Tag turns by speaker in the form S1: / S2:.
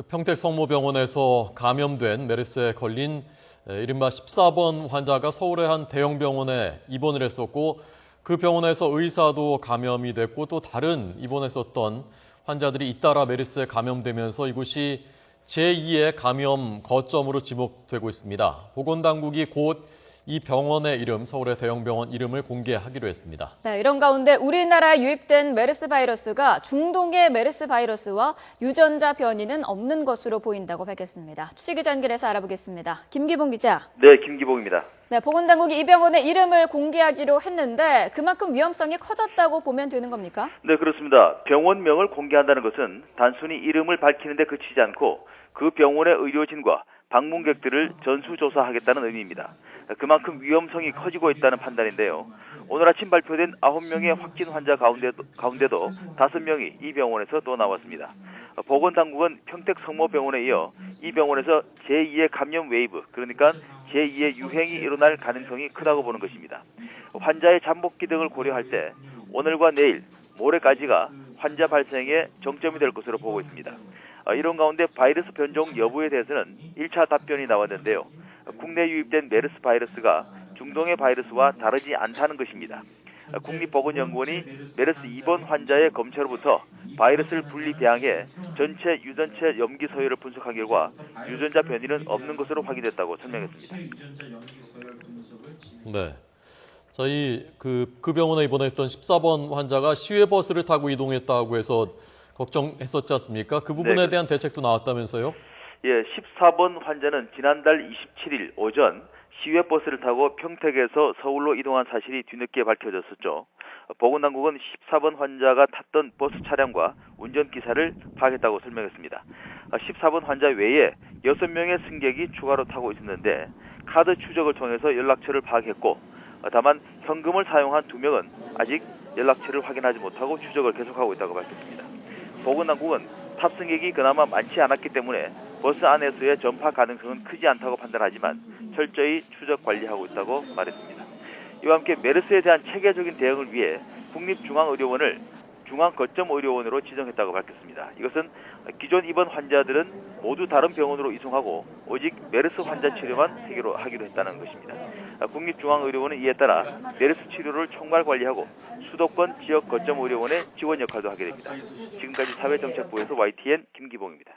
S1: 평택 성모병원에서 감염된 메르스에 걸린 이른바 14번 환자가 서울의 한 대형 병원에 입원을 했었고 그 병원에서 의사도 감염이 됐고 또 다른 입원했었던 환자들이 잇따라 메르스에 감염되면서 이곳이 제2의 감염 거점으로 지목되고 있습니다. 보건당국이 곧 이 병원의 이름, 서울의 대형 병원 이름을 공개하기로 했습니다.
S2: 네, 이런 가운데 우리나라에 유입된 메르스 바이러스가 중동의 메르스 바이러스와 유전자 변이는 없는 것으로 보인다고 밝혔습니다. 취재기자 연결해서 알아보겠습니다. 김기봉 기자.
S3: 네, 김기봉입니다.
S2: 네, 보건당국이 이 병원의 이름을 공개하기로 했는데 그만큼 위험성이 커졌다고 보면 되는 겁니까?
S3: 네, 그렇습니다. 병원명을 공개한다는 것은 단순히 이름을 밝히는 데 그치지 않고 그 병원의 의료진과 방문객들을 전수조사하겠다는 의미입니다. 그만큼 위험성이 커지고 있다는 판단인데요. 오늘 아침 발표된 9명의 확진 환자 가운데도 5명이 이 병원에서 또 나왔습니다. 보건당국은 평택 성모병원에 이어 이 병원에서 제2의 감염 웨이브, 그러니까 제2의 유행이 일어날 가능성이 크다고 보는 것입니다. 환자의 잠복기 등을 고려할 때 오늘과 내일, 모레까지가 환자 발생의 정점이 될 것으로 보고 있습니다. 이런 가운데 바이러스 변종 여부에 대해서는 1차 답변이 나왔는데요. 국내 유입된 메르스 바이러스가 중동의 바이러스와 다르지 않다는 것입니다. 국립보건연구원이 메르스 2번 환자의 검체로부터 바이러스를 분리 배양해 전체 유전체 염기 서열을 분석한 결과 유전자 변이는 없는 것으로 확인됐다고 설명했습니다.
S1: 네. 저희 그 병원에 입원했던 14번 환자가 시외버스를 타고 이동했다고 해서 걱정했었지 않습니까? 그 부분에 대한 대책도 나왔다면서요?
S3: 예, 14번 환자는 지난달 27일 오전 시외버스를 타고 평택에서 서울로 이동한 사실이 뒤늦게 밝혀졌었죠. 보건당국은 14번 환자가 탔던 버스 차량과 운전기사를 파악했다고 설명했습니다. 14번 환자 외에 6명의 승객이 추가로 타고 있었는데 카드 추적을 통해서 연락처를 파악했고 다만 현금을 사용한 2명은 아직 연락처를 확인하지 못하고 추적을 계속하고 있다고 밝혔습니다. 보건당국은 탑승객이 그나마 많지 않았기 때문에 버스 안에서의 전파 가능성은 크지 않다고 판단하지만 철저히 추적 관리하고 있다고 말했습니다. 이와 함께 메르스에 대한 체계적인 대응을 위해 국립중앙의료원을 중앙거점의료원으로 지정했다고 밝혔습니다. 이것은 기존 입원 환자들은 모두 다른 병원으로 이송하고 오직 메르스 환자 치료만 하기로 했다는 것입니다. 국립중앙의료원은 이에 따라 메르스 치료를 총괄 관리하고 수도권 지역거점의료원의 지원 역할도 하게 됩니다. 지금까지 사회정책부에서 YTN 김기봉입니다.